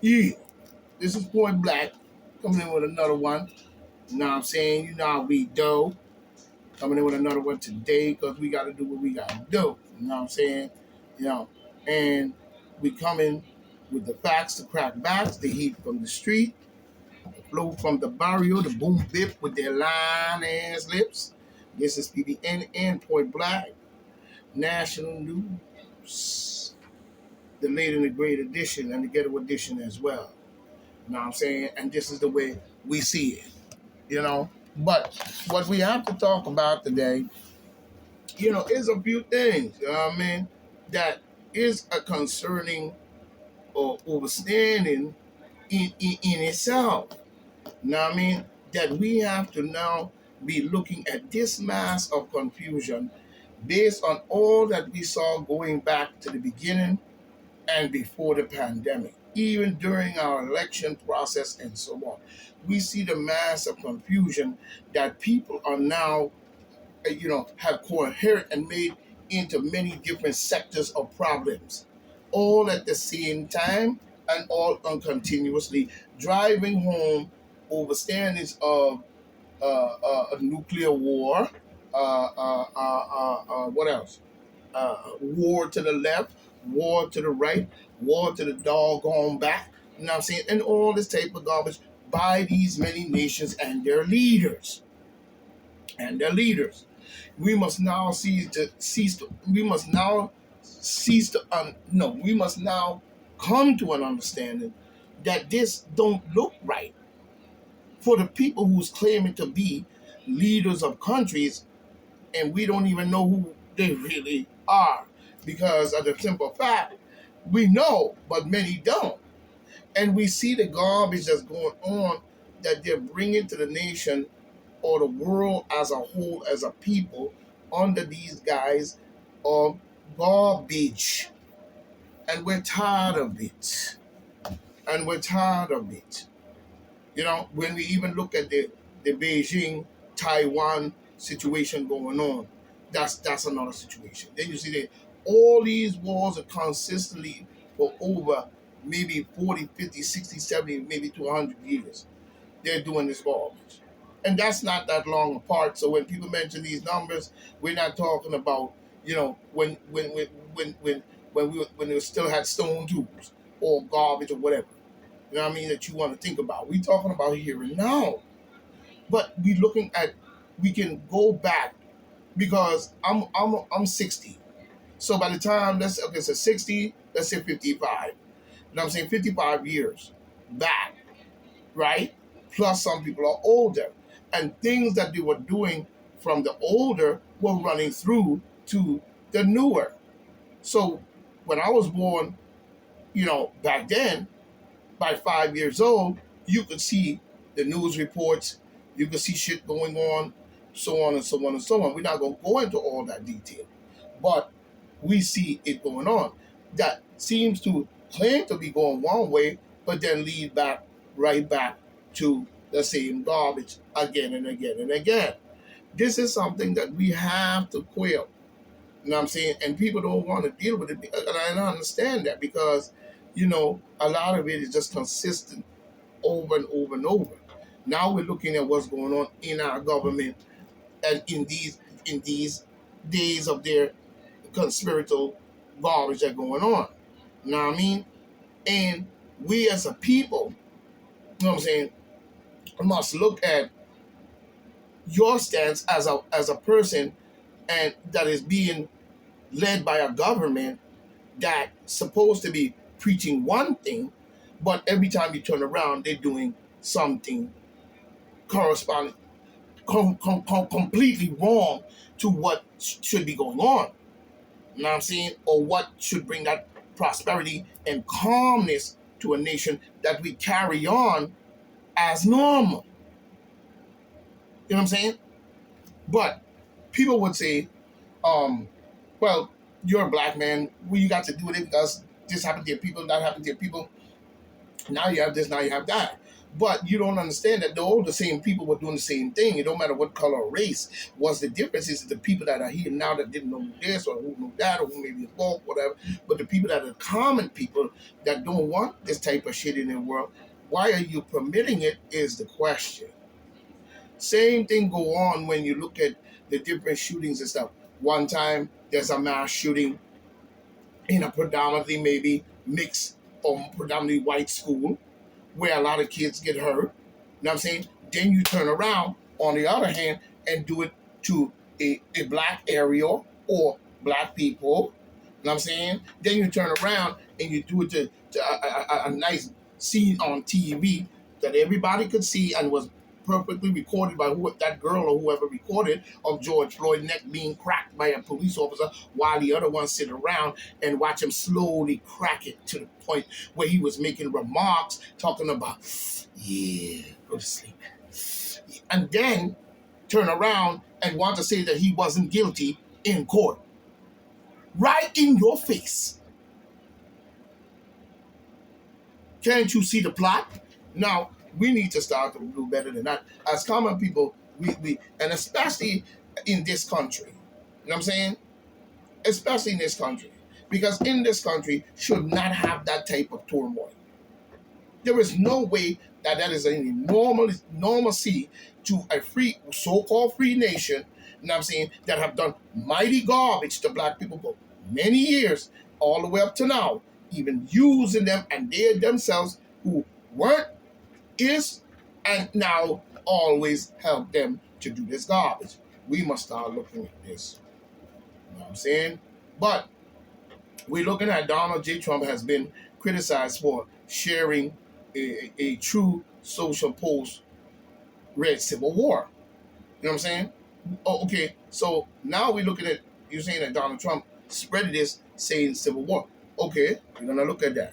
Yeah, this is Point Black coming in with another one. You know what I'm saying? You know how we do. Coming in with another one today because we got to do what we got to do. You know what I'm saying? You know, and we coming with the facts to crack backs, the heat from the street, the flow from the barrio, the boom bip with their line ass lips. This is PBN and Point Black, National News, the late and the great edition and the ghetto edition as well. You know what I'm saying? And this is the way we see it, you know. But what we have to talk about today, is a few things, you know what I mean, that is a concerning or overstanding in itself. You know what I mean? That we have to now be looking at this mass of confusion based on all that we saw going back to the beginning and before the pandemic, even during our election process and so on. We see the mass of confusion that people are now, have coherent and made into many different sectors of problems, all at the same time and all continuously, driving home overstandings of a nuclear war, what else? War to the left, war to the right, war to the doggone back, you know what I'm saying? And all this type of garbage by these many nations and their leaders. And their leaders. We must now we must now we must now come to an understanding that this don't look right for the people who's claiming to be leaders of countries, and we don't even know who they really are, because of the simple fact we know, but many don't. And we see the garbage that's going on that they're bringing to the nation or the world as a whole, as a people, under these guys of garbage. And we're tired of it. And we're tired of it. When we even look at the Beijing, Taiwan situation going on, that's another situation. Then you see that all these wars are consistently for over maybe 40, 50, 60, 70, maybe to 100 years. They're doing this garbage. And that's not that long apart. So when people mention these numbers, we're not talking about, when we still had stone tools or garbage or whatever. You know what I mean, that you want to think about. We're talking about here and now. But we can go back, because I'm 60. So by the time, so 60, let's say 55. You know what I'm saying? 55 years back, right? Plus some people are older. And things that they were doing from the older were running through to the newer. So when I was born, back then, by 5 years old, you could see the news reports, you could see shit going on, so on and so on and so on. We're not going to go into all that detail, but we see it going on. That seems to claim to be going one way, but then lead right back to the same garbage again and again and again. This is something that we have to quell. You know what I'm saying? And people don't want to deal with it. And I understand that, because, a lot of it is just consistent over and over and over. Now we're looking at what's going on in our government and in these days of their conspiratorial garbage that's going on. You know what I mean? And we as a people, you know what I'm saying, must look at your stance as a person, and that is being led by a government that's supposed to be preaching one thing, but every time you turn around, they're doing something corresponding completely wrong to what should be going on. You know what I'm saying? Or what should bring that prosperity and calmness to a nation that we carry on as normal. You know what I'm saying? But people would say, well, you're a black man. Well, you got to do it because this happened to your people, that happened to your people. Now you have this, now you have that. But you don't understand that all the same people were doing the same thing. It don't matter what color or race. What's the difference is the people that are here now that didn't know this or who knew that or who maybe is woke, whatever. But the people that are common people that don't want this type of shit in their world, why are you permitting it is the question. Same thing go on when you look at the different shootings and stuff. One time there's a mass shooting in a predominantly maybe mixed or predominantly white school where a lot of kids get hurt. You know what I'm saying? Then you turn around, on the other hand, and do it to a black area or black people. You know what I'm saying? Then you turn around and you do it to a nice scene on TV that everybody could see and was perfectly recorded by that girl or whoever recorded of George Floyd neck being cracked by a police officer while the other one sit around and watch him slowly crack it to the point where he was making remarks talking about, yeah, go to sleep. And then turn around and want to say that he wasn't guilty in court. Right in your face. Can't you see the plot? Now, we need to start to do better than that. As common people, we and especially in this country. You know what I'm saying? Especially in this country. Because in this country should not have that type of turmoil. There is no way that that is any normalcy to a free, so-called free nation, you know what I'm saying, that have done mighty garbage to black people for many years, all the way up to now, even using them and they themselves who weren't, is, and now always help them to do this garbage. We must start looking at this. You know what I'm saying? But we're looking at Donald J. Trump has been criticized for sharing a true social post read Civil War. You know what I'm saying? Oh, okay, so now we're looking at, you're saying that Donald Trump spread this saying Civil War. Okay, we're going to look at that.